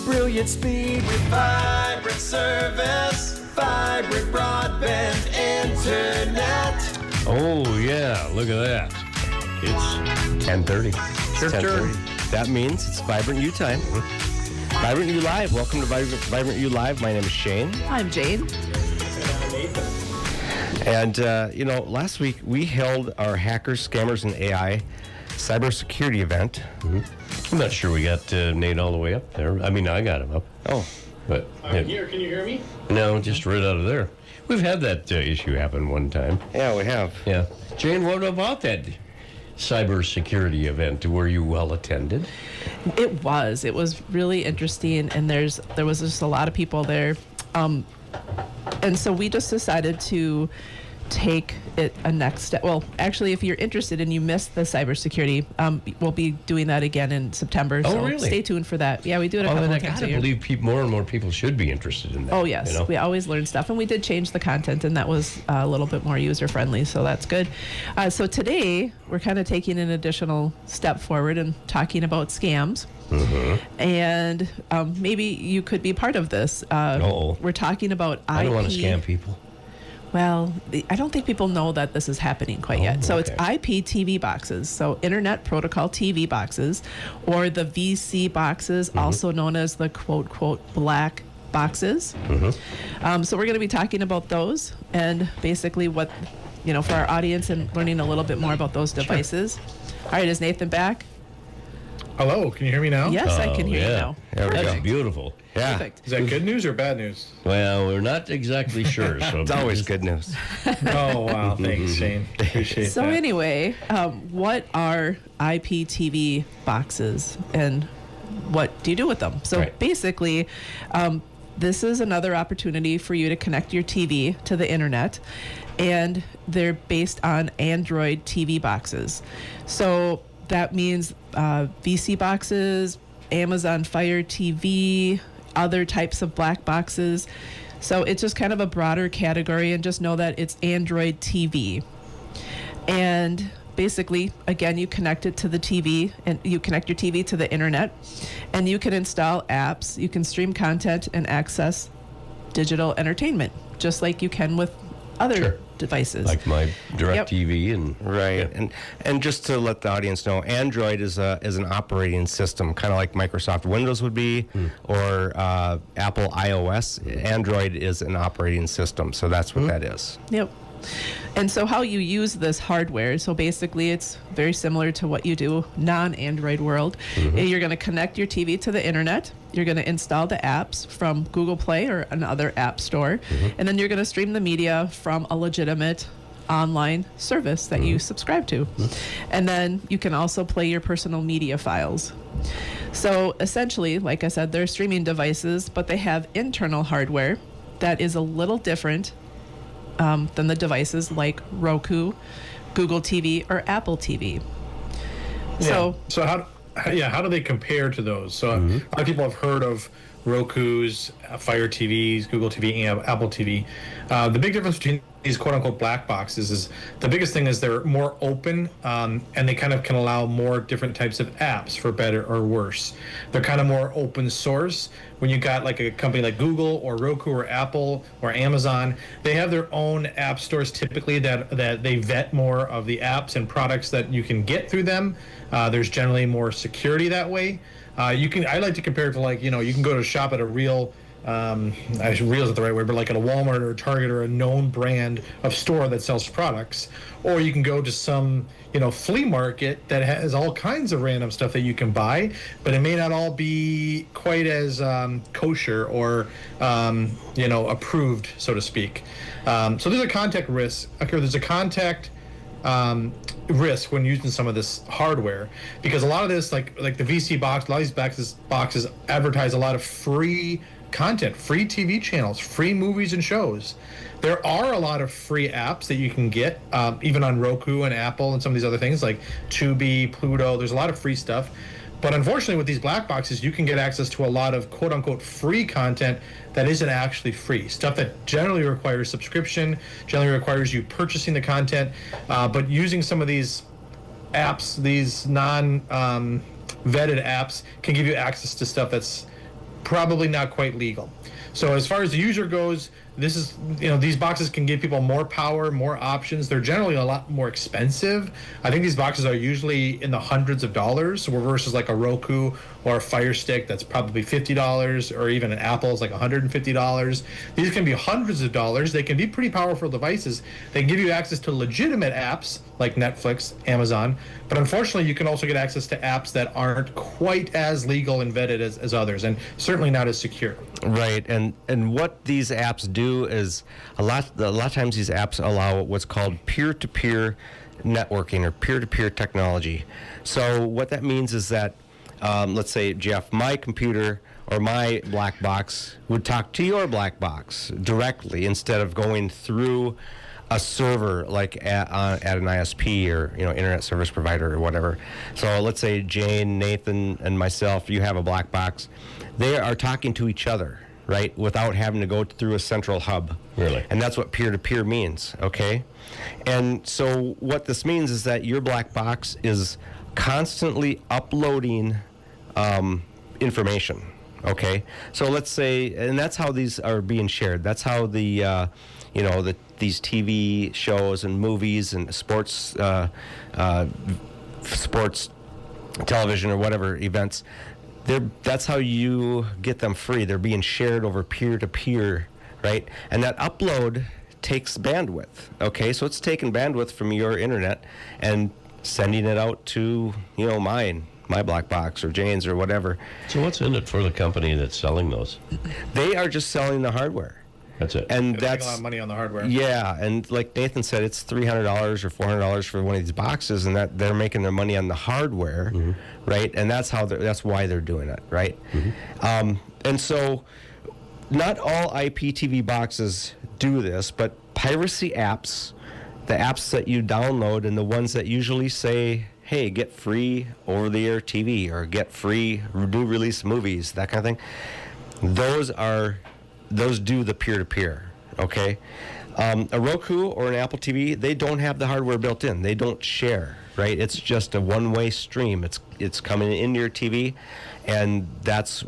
Brilliant speed with vibrant service, vibrant broadband internet. Oh, yeah, look at that. It's 10:30. It's 10:30. That means it's Vibrant U time. Vibrant U Live. Welcome to Vibrant U Live. My name is Shane. I'm Jane. And, last week we held our Hackers, Scammers, and AI cybersecurity event. I'm not sure we got Nate all the way up there. I mean, I got him up. Oh. But I'm here. Can you hear me? No, just right out of there. We've had that issue happen one time. Yeah, we have. Yeah. Jane, what about that cybersecurity event? Were you well attended? It was really interesting, and there was just a lot of people there. And so we just decided to take it a next step. Well, actually, if you're interested and you missed the cybersecurity, we'll be doing that again in September. Oh, so really? stay tuned for that. Yeah, we do it a Oh, couple then I of times gotta a year. believe more and more people should be interested in that. Oh, yes. you know? We always learn stuff, and we did change the content, and that was a little bit more user-friendly, so that's good. So today, we're kind of taking an additional step forward and talking about scams. And maybe you could be part of this. We're talking about I don't want to scam people. Well, I don't think people know that this is happening quite yet. So it's IPTV boxes, so Internet Protocol TV boxes, or the VC boxes, also known as the quote black boxes. So we're going to be talking about those and basically what, for our audience and learning a little bit more about those devices. All right, is Nathan back? Hello, can you hear me now? Yes, I can hear you now. There we That's go. beautiful. Yeah. Perfect. Is that good news or bad news? Well, we're not exactly sure. So It's always good news. Oh, wow. Thanks, Shane. Appreciate So that. anyway, what are IPTV boxes and what do you do with them? So basically, this is another opportunity for you to connect your TV to the internet, and they're based on Android TV boxes. So that means VC boxes, Amazon Fire TV, other types of black boxes. So it's just kind of a broader category, and just know that it's Android TV. And basically, again, you connect it to the TV, and you connect your TV to the internet, and you can install apps, you can stream content and access digital entertainment, just like you can with other devices. like my DirecTV and Right. And just to let the audience know, Android is an operating system, kind of like Microsoft Windows would be, or Apple iOS. Android is an operating system, so that's what that is. Yep. And so how you use this hardware, so basically it's very similar to what you do non-Android world. You're going to connect your TV to the internet. You're going to install the apps from Google Play or another app store. And then you're going to stream the media from a legitimate online service that you subscribe to. And then you can also play your personal media files. So essentially, like I said, they're streaming devices, but they have internal hardware that is a little different than the devices like Roku, Google TV, or Apple TV. So how do they compare to those? So a lot of people have heard of Roku's, Fire TVs, Google TV, and Apple TV. The big difference between these quote-unquote black boxes is the biggest thing is they're more open, and they kind of can allow more different types of apps, for better or worse. They're kind of more open source. When you got like a company like Google or Roku or Apple or Amazon, they have their own app stores typically that they vet more of the apps and products that you can get through them. There's generally more security that way. I like to compare it to, like, you can go to shop at a real, real isn't the right word, but like at a Walmart or a Target or a known brand of store that sells products, or you can go to some, flea market that has all kinds of random stuff that you can buy, but it may not all be quite as kosher or, approved, so to speak. So there's a contact risk. There's a contact risk when using some of this hardware, because a lot of this, like the VC box, a lot of these boxes advertise a lot of free content, free TV channels, free movies and shows. There are a lot of free apps that you can get, even on Roku and Apple and some of these other things like Tubi, Pluto. There's a lot of free stuff. But unfortunately, with these black boxes, you can get access to a lot of quote-unquote free content that isn't actually free. Stuff that generally requires subscription, generally requires you purchasing the content. But using some of these apps, these non-vetted apps, can give you access to stuff that's probably not quite legal. So as far as the user goes, this is, these boxes can give people more power, more options. They're generally a lot more expensive. I think these boxes are usually in the hundreds of dollars, versus like a Roku or a Fire Stick that's probably $50, or even an Apple is like $150. These can be hundreds of dollars. They can be pretty powerful devices. They give you access to legitimate apps like Netflix, Amazon, but unfortunately you can also get access to apps that aren't quite as legal and vetted as others, and certainly not as secure. Right, and what these apps do is a lot of times these apps allow what's called peer-to-peer networking or peer-to-peer technology. So what that means is that, let's say, Jeff, my computer or my black box would talk to your black box directly instead of going through a server like at an ISP or internet service provider or whatever. So let's say Jane, Nathan, and myself, you have a black box. They are talking to each other, right, without having to go through a central hub. Really? And that's what peer-to-peer means, okay? And so what this means is that your black box is constantly uploading information, okay? So let's say, and that's how these are being shared. That's how these TV shows and movies and sports television or whatever events, that's how you get them free. They're being shared over peer-to-peer, right? And that upload takes bandwidth, okay? So it's taking bandwidth from your internet and sending it out to, my black box or Jane's or whatever. So what's in it for the company that's selling those? They are just selling the hardware. That's it. And They make that's a lot of money on the hardware. Yeah, and like Nathan said, it's $300 or $400 for one of these boxes, and that they're making their money on the hardware, right? And that's why they're doing it, right? And so, not all IPTV boxes do this, but piracy apps, the apps that you download, and the ones that usually say, "Hey, get free over-the-air TV" or "Get free new release movies," that kind of thing. Those do the peer-to-peer, okay? A Roku or an Apple TV, they don't have the hardware built in. They don't share, right? It's just a one-way stream. It's coming into your TV, and that's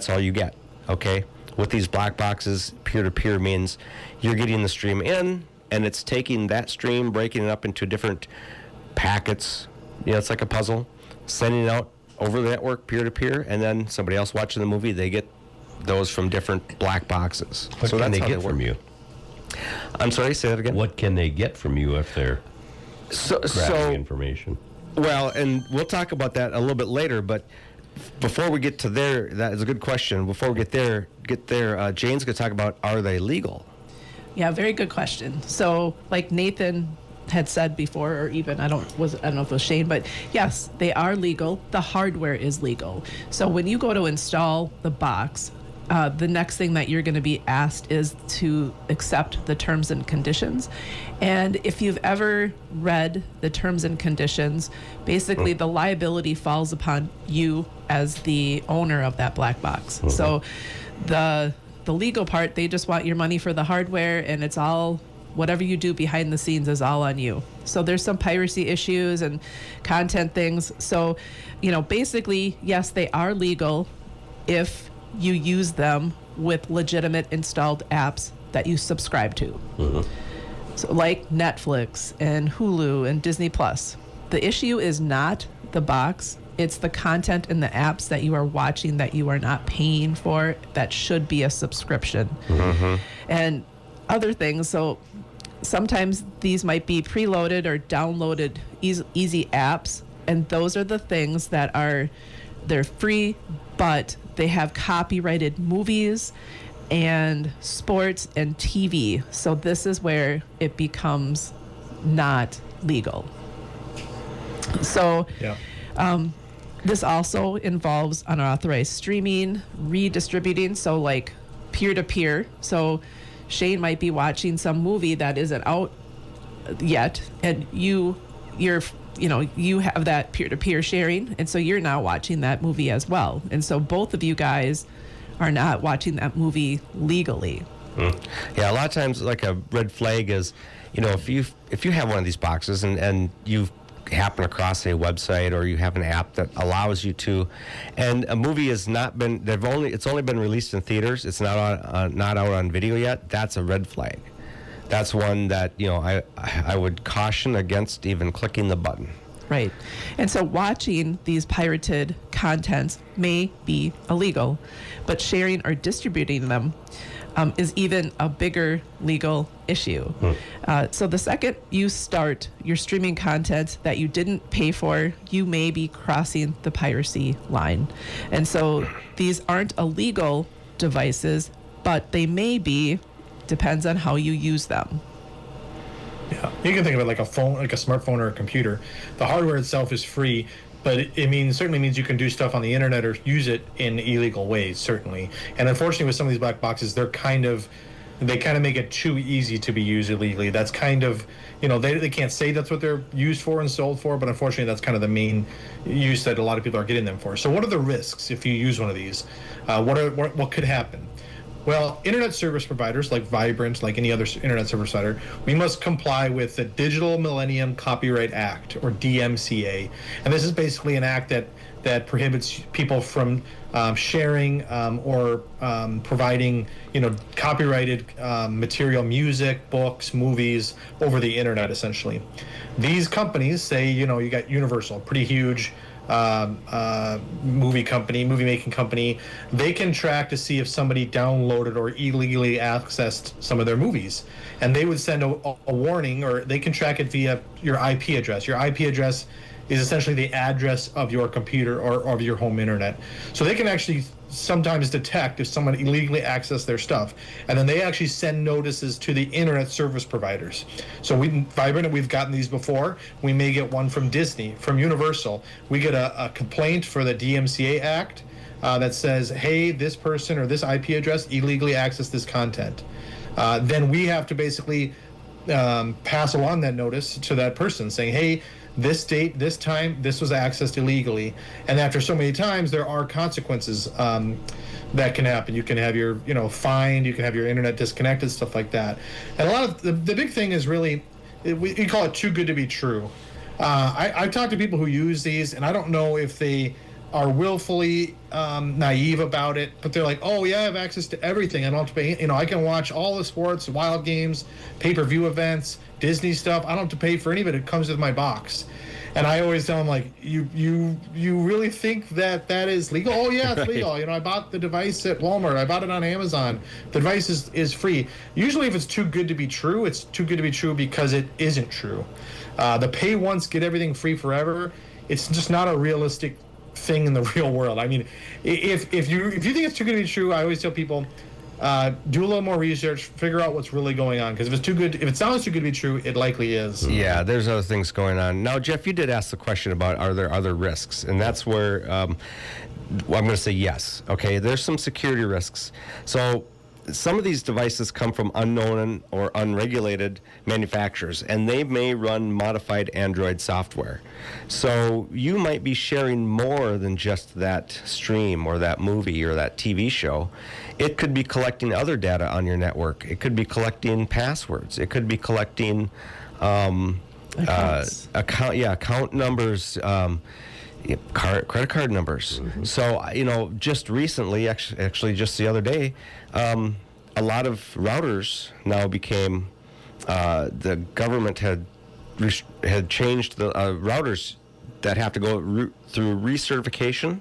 all you get, okay? With these black boxes, peer-to-peer means you're getting the stream in, and it's taking that stream, breaking it up into different packets. It's like a puzzle, sending it out over the network, peer-to-peer, and then somebody else watching the movie, they get those from different black boxes. What can they get from you? I'm sorry, say that again. What can they get from you if they're grabbing information? Well, and we'll talk about that a little bit later, but before we get to there, that is a good question. Before we get there, Jane's going to talk about, are they legal? Yeah, very good question. So, like Nathan had said before, or even I don't know if it was Shane, but yes, they are legal. The hardware is legal. So when you go to install the box, the next thing that you're going to be asked is to accept the terms and conditions. And if you've ever read the terms and conditions, basically the liability falls upon you as the owner of that black box. So the legal part, they just want your money for the hardware, and it's all, whatever you do behind the scenes is all on you. So there's some piracy issues and content things. So, basically, yes, they are legal if you use them with legitimate installed apps that you subscribe to. So like Netflix and Hulu and Disney Plus. The issue is not the box. It's the content and the apps that you are watching that you are not paying for that should be a subscription. And other things. So sometimes these might be preloaded or downloaded easy apps, and those are the things that they're free, but they have copyrighted movies and sports and TV. So this is where it becomes not legal. So this also involves unauthorized streaming, redistributing, so like peer-to-peer. So Shane might be watching some movie that isn't out yet, and you have that peer-to-peer sharing, and so you're now watching that movie as well. And so both of you guys are not watching that movie legally. Yeah, a lot of times, like a red flag is, if you have one of these boxes and you happen across a website, or you have an app that allows you to, and a movie has not been, it's only been released in theaters, it's not out on video yet, that's a red flag. That's one that, I would caution against even clicking the button. Right. And so watching these pirated contents may be illegal, but sharing or distributing them is even a bigger legal issue. So the second you start your streaming content that you didn't pay for, you may be crossing the piracy line. And so these aren't illegal devices, but they may be, depends on how you use them. Yeah, you can think of it like a phone, like a smartphone or a computer. The hardware itself is free, but it certainly means you can do stuff on the internet or use it in illegal ways, certainly. And unfortunately, with some of these black boxes, they kind of make it too easy to be used illegally. That's kind of, they can't say that's what they're used for and sold for, but unfortunately, that's kind of the main use that a lot of people are getting them for. So, what are the risks if you use one of these? What could happen? Well, internet service providers like Vibrant, like any other internet service provider, we must comply with the Digital Millennium Copyright Act, or DMCA. And this is basically an act that prohibits people from sharing or providing, copyrighted material, music, books, movies over the internet, essentially. These companies say, you got Universal, pretty huge movie making company. They can track to see if somebody downloaded or illegally accessed some of their movies, and they would send a warning, or they can track it via your IP address. Your IP address is essentially the address of your computer or of your home internet. So they can actually sometimes detect if someone illegally accessed their stuff, and then they actually send notices to the internet service providers. So Vibrant, we've gotten these before. We may get one from Disney, from Universal. We get a complaint for the DMCA Act that says, hey, this person or this IP address illegally accessed this content. Then we have to basically pass along that notice to that person saying, hey, this date, this time, this was accessed illegally. And after so many times, there are consequences that can happen. You can have your, fined, you can have your internet disconnected, stuff like that. And a lot of the big thing is really, we call it too good to be true. I've talked to people who use these, and I don't know if they are willfully naive about it, but they're like, oh yeah, I have access to everything. I don't have to pay, I can watch all the sports, wild games, pay-per-view events, Disney stuff. I don't have to pay for any of it. It comes with my box. And I always tell them, like, you really think that is legal? Oh yeah, it's legal. I bought the device at Walmart. I bought it on Amazon. The device is free. Usually if it's too good to be true, it's too good to be true because it isn't true. The pay once, get everything free forever, it's just not a realistic thing in the real world. I mean, if you think it's too good to be true, I always tell people, do a little more research, figure out what's really going on. Because if it sounds too good to be true, it likely is. Yeah, there's other things going on. Now, Jeff, you did ask the question about, are there other risks? And that's where I'm going to say yes. Okay, there's some security risks. So some of these devices come from unknown or unregulated manufacturers, and they may run modified Android software. So you might be sharing more than just that stream or that movie or that TV show. It could be collecting other data on your network. It could be collecting passwords. It could be collecting account numbers, credit card numbers. Mm-hmm. So, just recently, actually just the other day, a lot of routers now became, the government had changed the routers that have to go through recertification,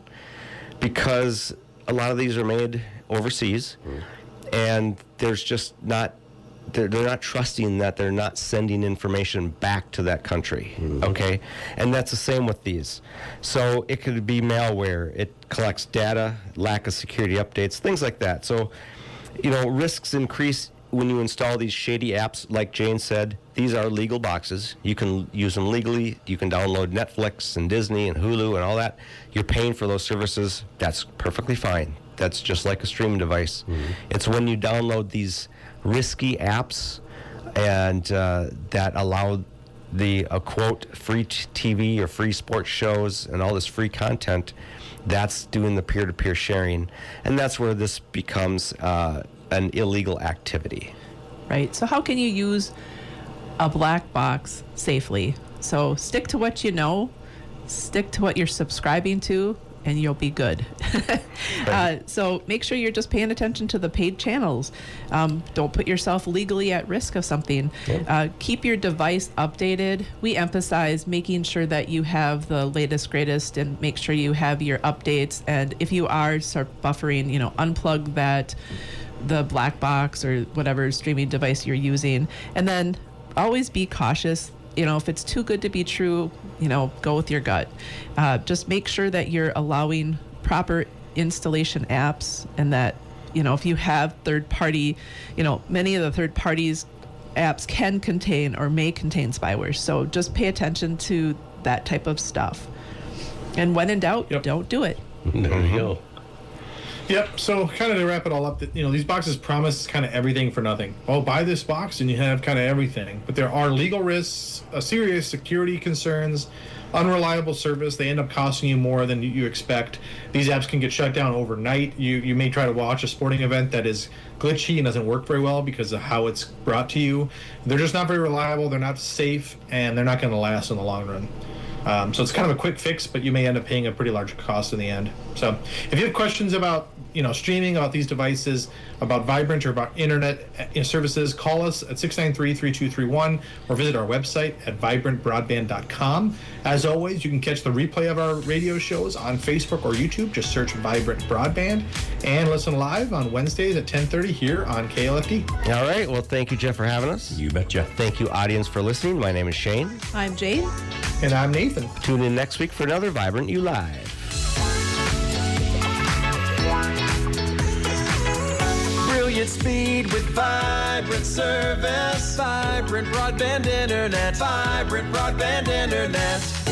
because a lot of these are made overseas, and there's just not, they're not trusting that they're not sending information back to that country. Mm-hmm. Okay, and that's the same with these. So it could be malware, it collects data, lack of security updates, things like that. So risks increase when you install these shady apps. Like Jane said, these are legal boxes. You can use them legally. You can download Netflix and Disney and Hulu and all that. You're paying for those services. That's perfectly fine. That's just like a streaming device. Mm-hmm. It's when you download these risky apps and that allow the quote free TV or free sports shows and all this free content, that's doing the peer-to-peer sharing, and that's where this becomes an illegal activity. Right. So how can you use a black box safely? So stick to what you know, stick to what you're subscribing to, and you'll be good. So make sure you're just paying attention to the paid channels. Don't put yourself legally at risk of something. Keep your device updated. We emphasize making sure that you have the latest, greatest, and make sure you have your updates. And if you are buffering, unplug the black box or whatever streaming device you're using. And then always be cautious. If it's too good to be true, go with your gut. Just make sure that you're allowing proper installation apps, and that, if you have third party, many of the third parties apps can contain or may contain spyware. So just pay attention to that type of stuff. And when in doubt, don't do it. There you go. Yep. So kind of to wrap it all up, these boxes promise kind of everything for nothing. Oh, buy this box and you have kind of everything. But there are legal risks, serious security concerns, unreliable service. They end up costing you more than you expect. These apps can get shut down overnight. You may try to watch a sporting event that is glitchy and doesn't work very well because of how it's brought to you. They're just not very reliable. They're not safe, and they're not going to last in the long run. So it's kind of a quick fix, but you may end up paying a pretty large cost in the end. So if you have questions about streaming, about these devices, about Vibrant, or about internet services, call us at 693-3231 or visit our website at vibrantbroadband.com. As always, you can catch the replay of our radio shows on Facebook or YouTube. Just search Vibrant Broadband, and listen live on Wednesdays at 10:30 here on KLFD. All right. Well, thank you, Jeff, for having us. You betcha. Thank you, audience, for listening. My name is Shane. I'm Jane. And I'm Nathan. Tune in next week for another Vibrant You Live. Brilliant speed with vibrant service. Vibrant broadband internet. Vibrant broadband internet.